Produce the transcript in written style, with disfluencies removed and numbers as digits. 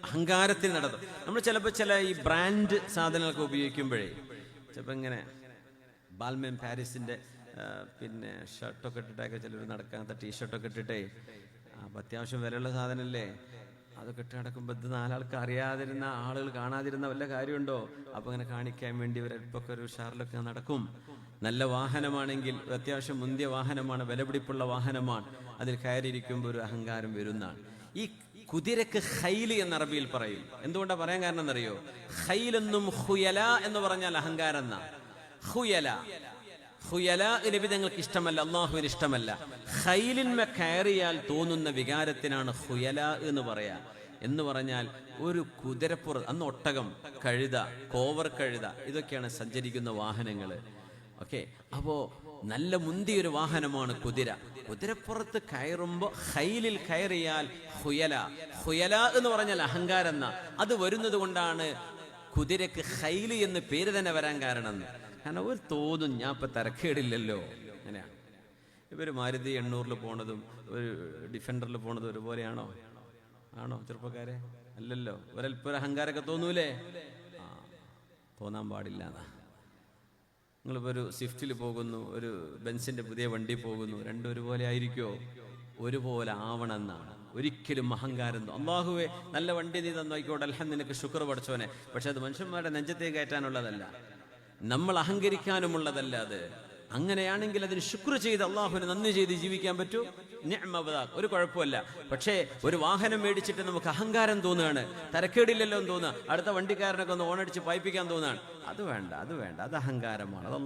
അഹങ്കാരത്തിൽ നടത്തും. നമ്മൾ ചിലപ്പോൾ ചില ഈ ബ്രാൻഡ് സാധനങ്ങളൊക്കെ ഉപയോഗിക്കുമ്പോഴേ ചിലപ്പോൾ ഇങ്ങനെ ബാൽമേൻ പാരീസിൻ്റെ പിന്നെ ഷർട്ടൊക്കെ ഇട്ടിട്ടൊക്കെ ചിലർ നടക്കാത്ത ടീഷർട്ടൊക്കെ ഇട്ടിട്ടേ അപ്പം അത്യാവശ്യം വിലയുള്ള സാധനമല്ലേ, അതൊക്കെ ഇട്ട് നടക്കുമ്പോൾ ഇത് നാലാൾക്ക് അറിയാതിരുന്ന ആളുകൾ കാണാതിരുന്ന വല്ല കാര്യമുണ്ടോ? അപ്പോൾ ഇങ്ങനെ കാണിക്കാൻ വേണ്ടി ഒരൽപ്പൊക്കെ ഒരു ഷാറിലൊക്കെ നടക്കും. നല്ല വാഹനമാണെങ്കിൽ അത്യാവശ്യം മുന്തിയ വാഹനമാണ്, വിലപിടിപ്പുള്ള വാഹനമാണ്, അതിൽ കയറിയിരിക്കുമ്പോൾ ഒരു അഹങ്കാരം വരുന്നതാണ്. ഈ കുതിരക്ക് ഖൈൽ എന്ന് അറബിയിൽ പറയും. എന്തുകൊണ്ടാണ് പറയാൻ കാരണം എന്നറിയോ? ഖൈലെന്നും ഖുയല എന്ന് പറഞ്ഞാൽ അഹങ്കാരം എന്നാ. ഖുയല നബിതങ്ങൾക്ക് ഇഷ്ടമല്ല, അള്ളാഹുവിന് ഇഷ്ടമല്ല. ഖൈലിന്മേ കയറിയാൽ തോന്നുന്ന വികാരത്തിനാണ് ഖുയല എന്ന് പറയാ. എന്ന് പറഞ്ഞാൽ ഒരു കുതിരപ്പുറത്ത്, അന്ന് ഒട്ടകം, കഴുത, കോവർ കഴുത, ഇതൊക്കെയാണ് സഞ്ചരിക്കുന്ന വാഹനങ്ങൾ. ഓക്കെ, അപ്പോ നല്ല മുന്തിയൊരു വാഹനമാണ് കുതിര. കുതിരപ്പുറത്ത് കയറുമ്പോൾ ഖൈലിൽ കയറിയാൽ ഖുയല എന്ന് പറഞ്ഞാൽ അഹങ്കാരം എന്നാ. അത് വരുന്നത് കൊണ്ടാണ് കുതിരക്ക് ഖൈൽ എന്ന് പേര് തന്നെ വരാൻ കാരണം. കാരണം ഒരു തോന്നും ഞാൻ ഇപ്പം തരക്കേടില്ലല്ലോ. അങ്ങനെയാണ്. ഇവർ മാരുതി 800 പോണതും ഒരു ഡിഫൻഡറിൽ പോണതും ഒരുപോലെയാണോ? ആണോ ചെറുപ്പക്കാരെ? അല്ലല്ലോ. ഒരൽപ്പം അഹങ്കാരമൊക്കെ തോന്നൂലേ? തോന്നാൻ പാടില്ല എന്നാ. നിങ്ങളിപ്പോൾ ഒരു സ്വിഫ്റ്റിൽ പോകുന്നു, ഒരു ബെൻസിൻ്റെ പുതിയ വണ്ടി പോകുന്നു, രണ്ടും ഒരുപോലെ ആയിരിക്കുമോ? ഒരുപോലെ ആവണമെന്നാണ്. ഒരിക്കലും അഹങ്കാരം. അല്ലാഹുവേ നല്ല വണ്ടി നീ തന്നോയിക്കോട്ടെ, അൽഹം നിനക്ക് ശുക്ർ പഠിച്ചോനെ. പക്ഷെ അത് മനുഷ്യന്മാരുടെ നെഞ്ചത്തേക്ക് കയറ്റാനുള്ളതല്ല, നമ്മൾ അഹങ്കരിക്കാനുമുള്ളതല്ല അത്. അങ്ങനെയാണെങ്കിൽ അതിന് ശുക്ർ ചെയ്ത് അള്ളാഹുവിന് നന്ദി ചെയ്ത് ജീവിക്കാൻ പറ്റൂ. ഒരു കുഴപ്പമില്ല. പക്ഷേ ഒരു വാഹനം മേടിച്ചിട്ട് നമുക്ക് അഹങ്കാരം തോന്നുകയാണ്, തരക്കേടില്ലല്ലോ എന്ന് തോന്നുക, അടുത്ത വണ്ടിക്കാരനൊക്കെ ഒന്ന് ഓണടിച്ച് പായിപ്പിക്കാൻ തോന്നുകയാണ്, അത് വേണ്ട, അത് അഹങ്കാരമാണ്. അത്